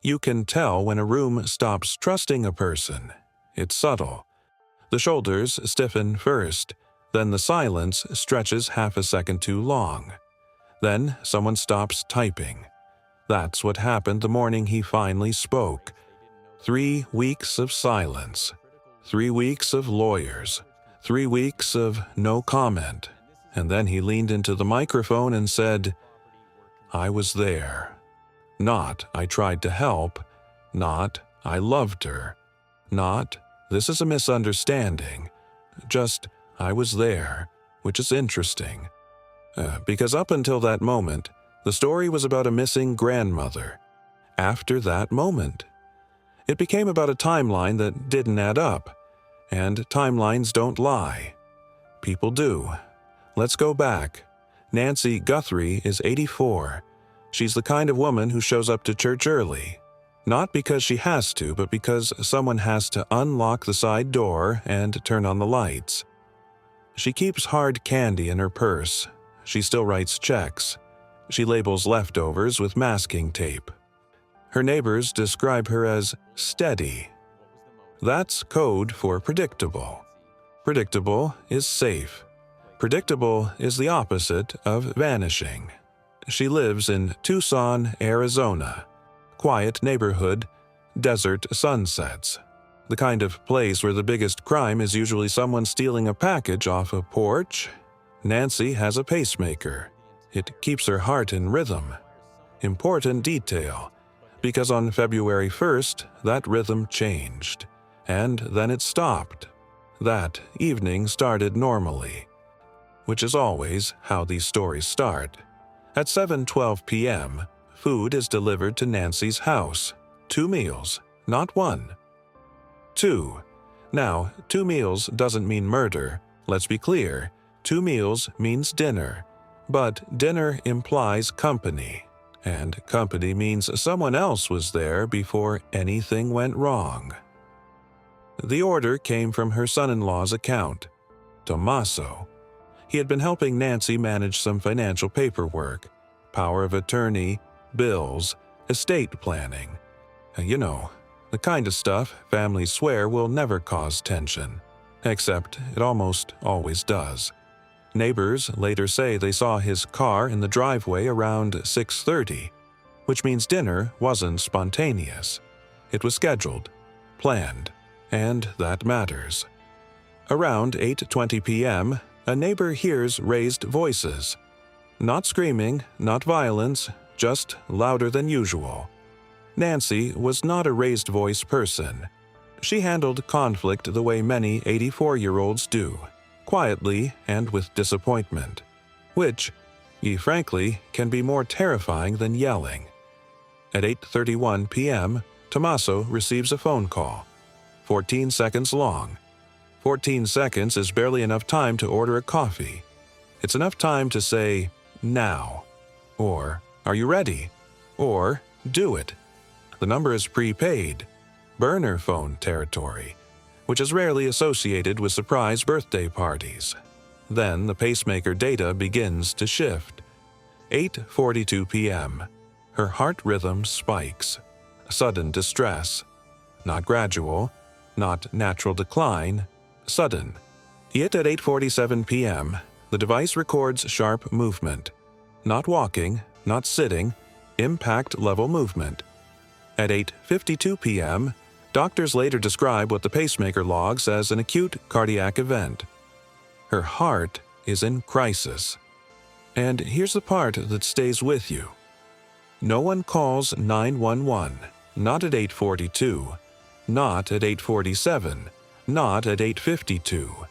You can tell when a room stops trusting a person. It's subtle. The shoulders stiffen first, then the silence stretches half a second too long. Then someone stops typing. That's what happened the morning he finally spoke. 3 weeks of silence. 3 weeks of lawyers. 3 weeks of no comment. And then he leaned into the microphone and said, "I was there." Not, "I tried to help." Not, "I loved her." Not, "This is a misunderstanding." Just, "I was there," which is interesting. Because up until that moment, the story was about a missing grandmother. After that moment, it became about a timeline that didn't add up. And timelines don't lie. People do. Let's go back. Nancy Guthrie is 84. She's the kind of woman who shows up to church early. Not because she has to, but because someone has to unlock the side door and turn on the lights. She keeps hard candy in her purse. She still writes checks. She labels leftovers with masking tape. Her neighbors describe her as steady. That's code for predictable. Predictable is safe. Predictable is the opposite of vanishing. She lives in Tucson, Arizona. Quiet neighborhood, desert sunsets. The kind of place where the biggest crime is usually someone stealing a package off a porch. Nancy has a pacemaker. It keeps her heart in rhythm. Important detail, because on February 1st, that rhythm changed. And then it stopped. That evening started normally, which is always how these stories start. At 7:12 p.m., food is delivered to Nancy's house. 2 meals, not 1. 2. Now, 2 meals doesn't mean murder. Let's be clear. 2 meals means dinner. But dinner implies company. And company means someone else was there before anything went wrong. The order came from her son-in-law's account, Tommaso. He had been helping Nancy manage some financial paperwork, power of attorney, bills, estate planning. You know, the kind of stuff families swear will never cause tension. Except it almost always does. Neighbors later say they saw his car in the driveway around 6:30, which means dinner wasn't spontaneous. It was scheduled, planned, and that matters. Around 8:20 p.m., a neighbor hears raised voices. Not screaming, not violence, just louder than usual. Nancy was not a raised voice person. She handled conflict the way many 84-year-olds do, quietly and with disappointment, which, frankly, can be more terrifying than yelling. At 8:31 p.m., Tommaso receives a phone call. 14 seconds long. 14 seconds is barely enough time to order a coffee. It's enough time to say, "Now," or "Are you ready?" or "Do it." The number is prepaid, burner phone territory, which is rarely associated with surprise birthday parties. Then the pacemaker data begins to shift. 8:42 p.m. Her heart rhythm spikes. Sudden distress. Not gradual, not natural decline, sudden. Yet at 8:47 p.m., the device records sharp movement. Not walking, not sitting, impact-level movement. At 8:52 p.m., doctors later describe what the pacemaker logs as an acute cardiac event. Her heart is in crisis. And here's the part that stays with you. No one calls 911, not at 8:42, not at 8:47, not at 8:52.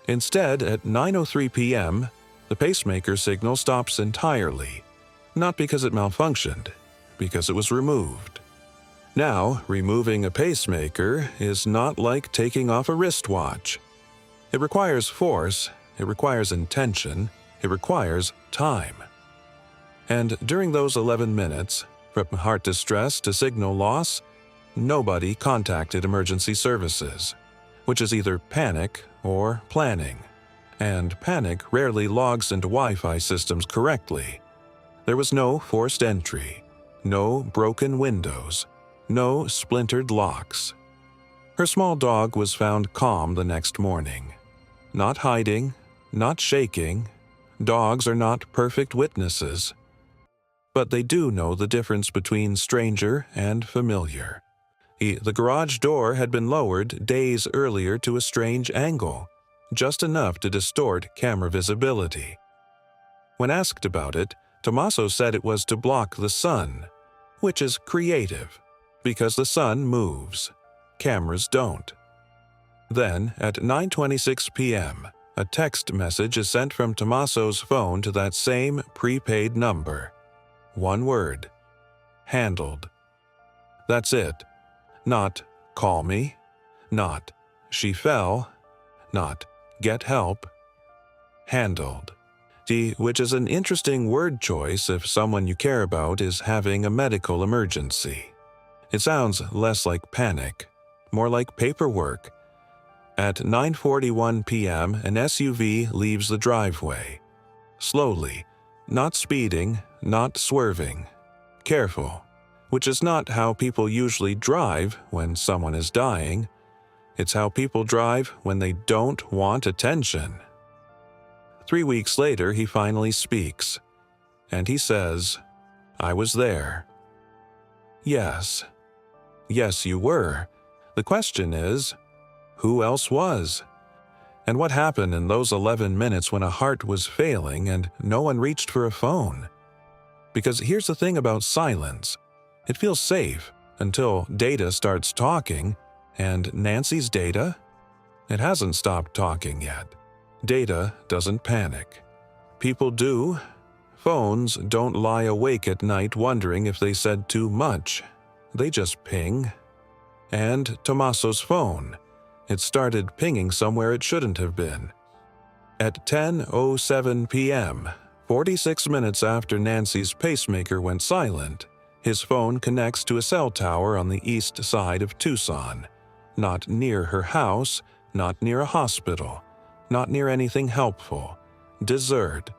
Instead, at 9:03 p.m., the pacemaker signal stops entirely, not because it malfunctioned, because it was removed. Now, removing a pacemaker is not like taking off a wristwatch. It requires force, it requires intention, it requires time. And during those 11 minutes, from heart distress to signal loss, nobody contacted emergency services, which is either panic or planning. And panic rarely logs into Wi-Fi systems correctly. There was no forced entry, no broken windows, no splintered locks. Her small dog was found calm the next morning. Not hiding, not shaking. Dogs are not perfect witnesses. But they do know the difference between stranger and familiar. The garage door had been lowered days earlier to a strange angle, just enough to distort camera visibility. When asked about it, Tommaso said it was to block the sun, which is creative, because the sun moves. Cameras don't. Then, at 9:26 p.m., a text message is sent from Tommaso's phone to that same prepaid number. One word. Handled. That's it. Not, call me. Not, she fell. Not, get help. Handled. Which is an interesting word choice if someone you care about is having a medical emergency. It sounds less like panic, more like paperwork. At 9:41 p.m., an SUV leaves the driveway. Slowly, not speeding, not swerving. Careful, which is not how people usually drive when someone is dying. It's how people drive when they don't want attention. 3 weeks later, he finally speaks, and he says, "I was there." Yes. Yes, you were. The question is, who else was? And what happened in those 11 minutes when a heart was failing and no one reached for a phone? Because here's the thing about silence. It feels safe until data starts talking, and Nancy's data? It hasn't stopped talking yet. Data doesn't panic. People do. Phones don't lie awake at night wondering if they said too much. They just ping. And Tommaso's phone. It started pinging somewhere it shouldn't have been. At 10:07 p.m., 46 minutes after Nancy's pacemaker went silent, his phone connects to a cell tower on the east side of Tucson. Not near her house, not near a hospital, not near anything helpful. Desert,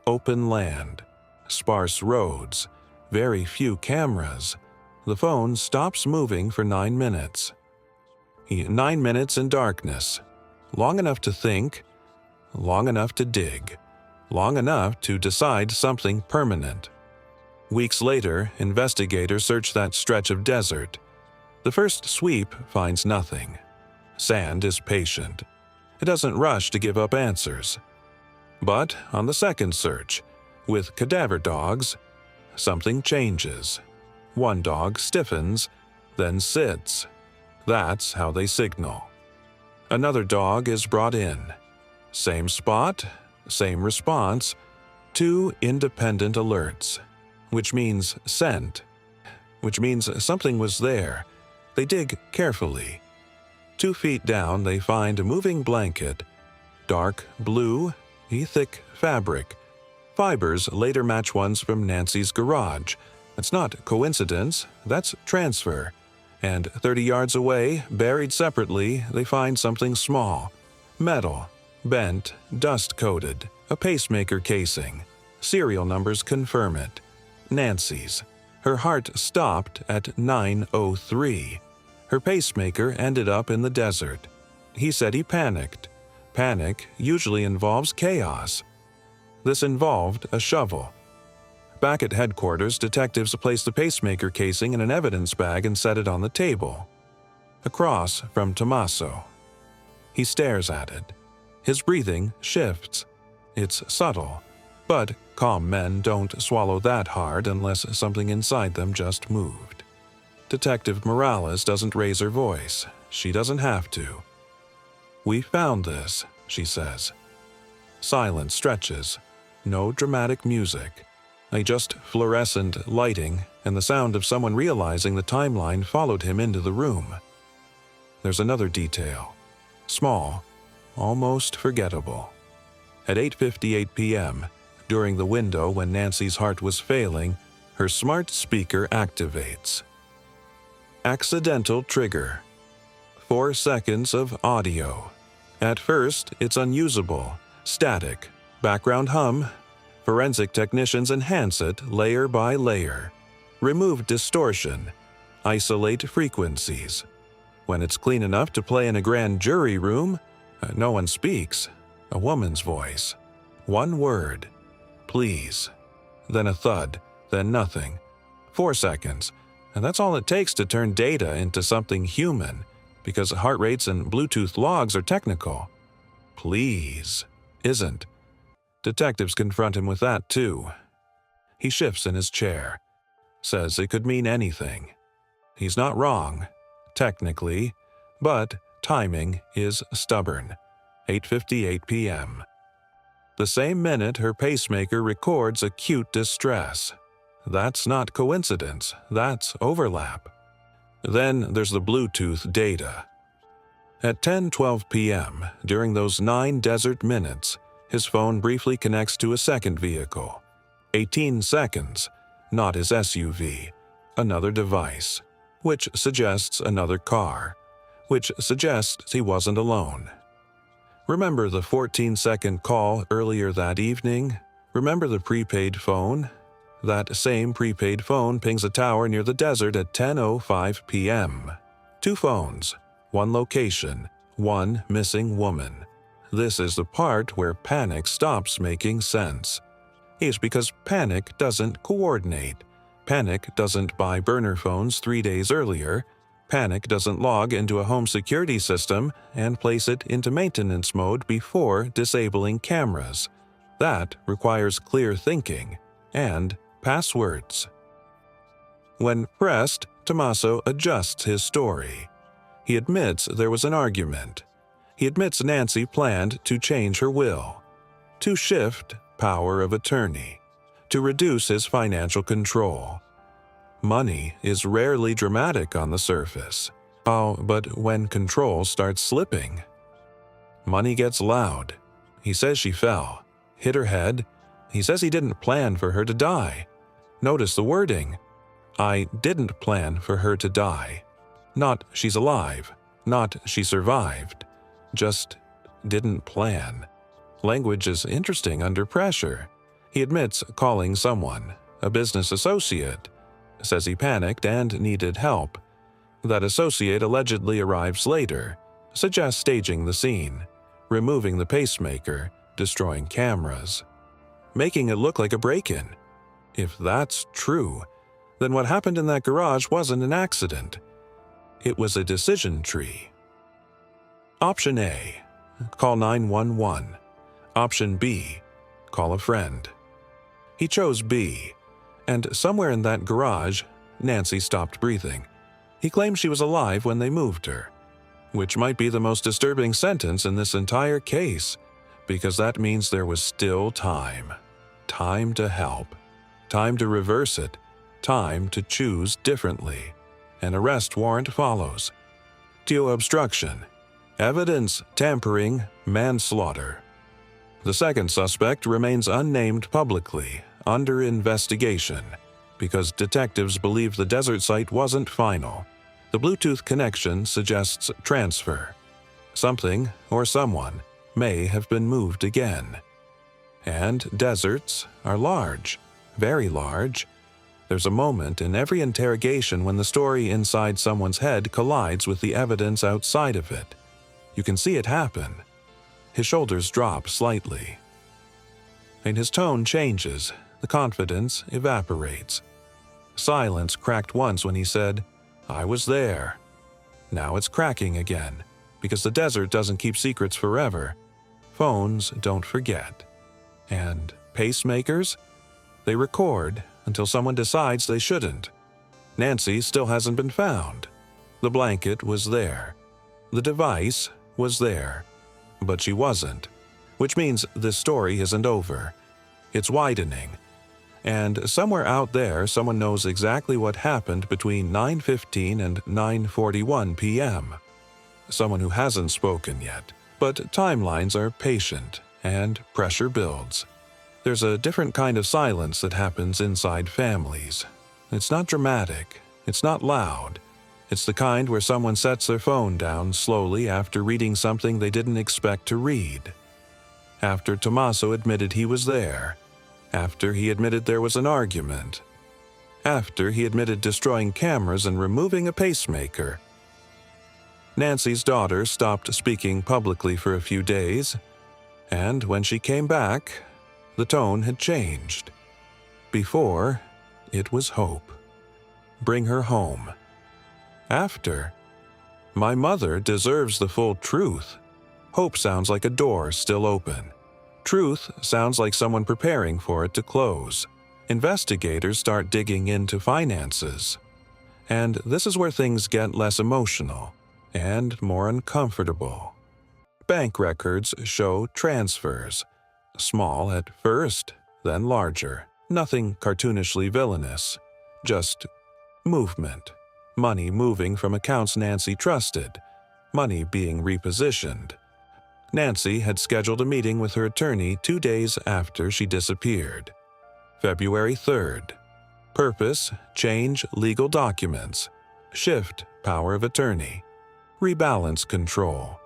open land, sparse roads, very few cameras. The phone stops moving for 9 minutes. 9 minutes in darkness, long enough to think, long enough to dig, long enough to decide something permanent. Weeks later, investigators search that stretch of desert. The first sweep finds nothing. Sand is patient. It doesn't rush to give up answers. But on the second search, with cadaver dogs, something changes. One dog stiffens, then sits. That's how they signal. Another dog is brought in. Same spot, same response, 2 independent alerts, which means scent, which means something was there. They dig carefully. 2 feet down, they find a moving blanket, dark blue, thick fabric. Fibers later match ones from Nancy's garage. It's not coincidence, that's transfer. And 30 yards away, buried separately, they find something small. Metal, bent, dust-coated, a pacemaker casing. Serial numbers confirm it. Nancy's. Her heart stopped at 9:03. Her pacemaker ended up in the desert. He said he panicked. Panic usually involves chaos. This involved a shovel. Back at headquarters, detectives placed the pacemaker casing in an evidence bag and set it on the table, across from Tommaso. He stares at it. His breathing shifts. It's subtle, but calm men don't swallow that hard unless something inside them just moved. Detective Morales doesn't raise her voice. She doesn't have to. "We found this," she says. Silence stretches. No dramatic music. Just fluorescent lighting and the sound of someone realizing the timeline followed him into the room. There's another detail. Small, almost forgettable. At 8:58 p.m., during the window when Nancy's heart was failing, her smart speaker activates. Accidental trigger. 4 seconds of audio. At first, it's unusable, static, background hum. Forensic technicians enhance it layer by layer. Remove distortion. Isolate frequencies. When it's clean enough to play in a grand jury room, no one speaks. A woman's voice. One word. Please. Then a thud. Then nothing. 4 seconds. And that's all it takes to turn data into something human, because heart rates and Bluetooth logs are technical. Please. Isn't. Detectives confront him with that too. He shifts in his chair. Says it could mean anything. He's not wrong, technically, but timing is stubborn. 8:58 p.m. The same minute her pacemaker records acute distress. That's not coincidence, that's overlap. Then there's the Bluetooth data. At 10:12 p.m., during those 9 desert minutes, his phone briefly connects to a second vehicle. 18 seconds, not his SUV, another device, which suggests another car, which suggests he wasn't alone. Remember the 14-second call earlier that evening? Remember the prepaid phone? That same prepaid phone pings a tower near the desert at 10:05 p.m. 2 phones, 1 location, 1 missing woman. This is the part where panic stops making sense. It's because panic doesn't coordinate. Panic doesn't buy burner phones 3 days earlier. Panic doesn't log into a home security system and place it into maintenance mode before disabling cameras. That requires clear thinking and passwords. When pressed, Tommaso adjusts his story. He admits there was an argument. He admits Nancy planned to change her will, to shift power of attorney, to reduce his financial control. Money is rarely dramatic on the surface. Oh, but when control starts slipping. Money gets loud. He says she fell, hit her head. He says he didn't plan for her to die. Notice the wording. I didn't plan for her to die. Not she's alive. Not she survived. Just didn't plan. Language is interesting under pressure. He admits calling someone, a business associate. Says he panicked and needed help. That associate allegedly arrives later, suggests staging the scene, removing the pacemaker, destroying cameras, making it look like a break-in. If that's true, then what happened in that garage wasn't an accident. It was a decision tree. Option A, call 911. Option B, call a friend. He chose B, and somewhere in that garage, Nancy stopped breathing. He claims she was alive when they moved her, which might be the most disturbing sentence in this entire case, because that means there was still time. Time to help. Time to reverse it. Time to choose differently. An arrest warrant follows. To obstruction. Evidence tampering, manslaughter. The second suspect remains unnamed publicly, under investigation, because detectives believe the desert site wasn't final. The Bluetooth connection suggests transfer. Something or someone may have been moved again. And deserts are large, very large. There's a moment in every interrogation when the story inside someone's head collides with the evidence outside of it. You can see it happen. His shoulders drop slightly. And his tone changes. The confidence evaporates. Silence cracked once when he said, I was there. Now it's cracking again, because the desert doesn't keep secrets forever. Phones don't forget. And pacemakers? They record until someone decides they shouldn't. Nancy still hasn't been found. The blanket was there. The device was there. But she wasn't, which means this story isn't over. It's widening. And somewhere out there, someone knows exactly what happened between 9:15 and 9:41 p.m. Someone who hasn't spoken yet, but timelines are patient and pressure builds. There's a different kind of silence that happens inside families. It's not dramatic. It's not loud. It's the kind where someone sets their phone down slowly after reading something they didn't expect to read. After Tommaso admitted he was there. After he admitted there was an argument. after he admitted destroying cameras and removing a pacemaker. Nancy's daughter stopped speaking publicly for a few days, and when she came back, the tone had changed. Before, it was hope. Bring her home. After, my mother deserves the full truth. Hope sounds like a door still open. Truth sounds like someone preparing for it to close. Investigators start digging into finances. And this is where things get less emotional and more uncomfortable. Bank records show transfers. Small at first, then larger. Nothing cartoonishly villainous. Just movement. Money moving from accounts Nancy trusted. Money being repositioned. Nancy had scheduled a meeting with her attorney 2 days after she disappeared. February 3rd. Purpose: change legal documents. Shift power of attorney. Rebalance control.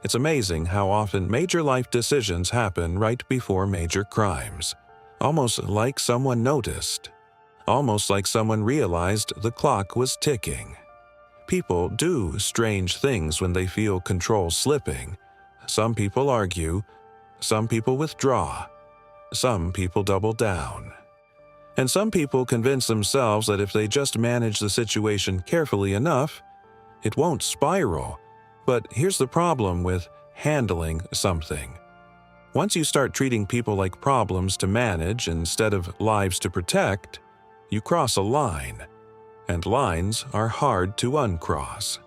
It's amazing how often major life decisions happen right before major crimes. Almost like someone noticed. Almost like someone realized the clock was ticking. People do strange things when they feel control slipping. Some people argue. Some people withdraw. Some people double down. And some people convince themselves that if they just manage the situation carefully enough, it won't spiral. But here's the problem with handling something. Once you start treating people like problems to manage instead of lives to protect, you cross a line. And lines are hard to uncross.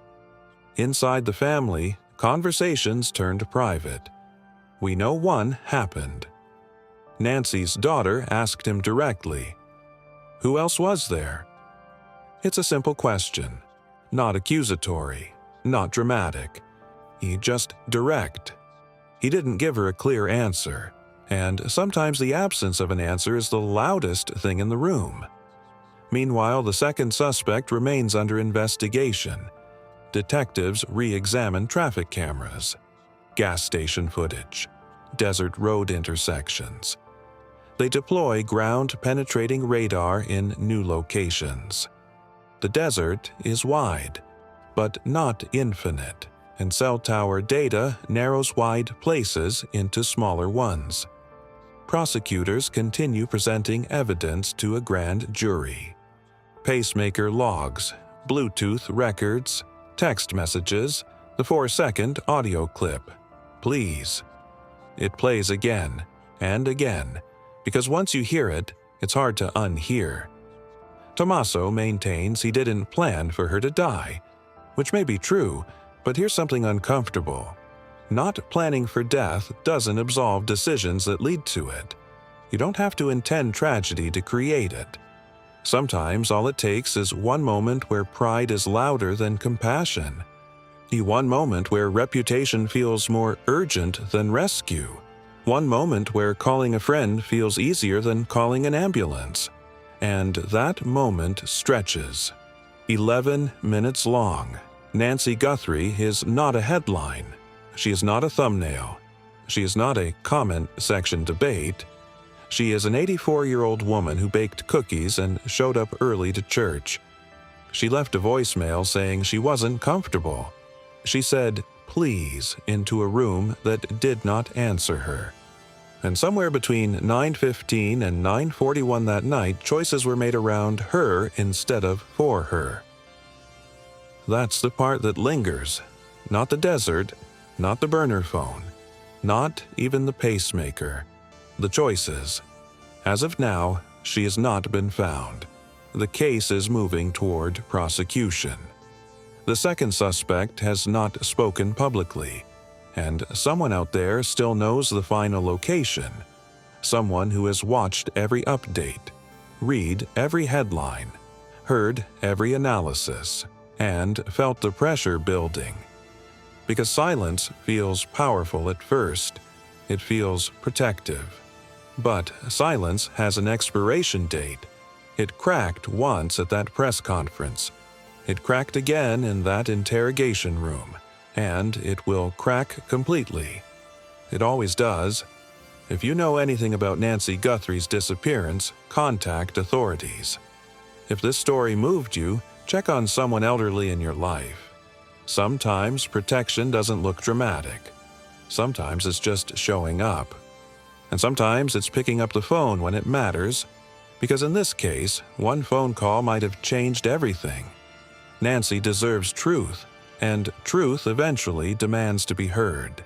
Inside the family, conversations turned private. We know one happened. Nancy's daughter asked him directly, "Who else was there?" It's a simple question, not accusatory, not dramatic. Just direct. He didn't give her a clear answer, and sometimes the absence of an answer is the loudest thing in the room. Meanwhile, the second suspect remains under investigation. Detectives re-examine traffic cameras, gas station footage, desert road intersections. They deploy ground-penetrating radar in new locations. The desert is wide, but not infinite, and cell tower data narrows wide places into smaller ones. Prosecutors continue presenting evidence to a grand jury. Pacemaker logs, Bluetooth records, text messages, the 4-second audio clip. Please. It plays again and again, because once you hear it, it's hard to unhear. Tommaso maintains he didn't plan for her to die, which may be true, but here's something uncomfortable. Not planning for death doesn't absolve decisions that lead to it. You don't have to intend tragedy to create it. Sometimes all it takes is one moment where pride is louder than compassion. One moment where reputation feels more urgent than rescue. One moment where calling a friend feels easier than calling an ambulance. And that moment stretches. 11 minutes long. Nancy Guthrie is not a headline. She is not a thumbnail. She is not a comment section debate. She is an 84-year-old woman who baked cookies and showed up early to church. She left a voicemail saying she wasn't comfortable. She said, "please," into a room that did not answer her. And somewhere between 9:15 and 9:41 that night, choices were made around her instead of for her. That's the part that lingers. Not the desert, not the burner phone, not even the pacemaker. The choices. As of now, she has not been found. The case is moving toward prosecution. The second suspect has not spoken publicly, and someone out there still knows the final location. Someone who has watched every update, read every headline, heard every analysis, and felt the pressure building. Because silence feels powerful at first, it feels protective. But silence has an expiration date. It cracked once at that press conference. It cracked again in that interrogation room, and it will crack completely. It always does. If you know anything about Nancy Guthrie's disappearance, contact authorities. If this story moved you, check on someone elderly in your life. Sometimes protection doesn't look dramatic. Sometimes it's just showing up. And sometimes it's picking up the phone when it matters, because in this case, one phone call might have changed everything. Nancy deserves truth, and truth eventually demands to be heard.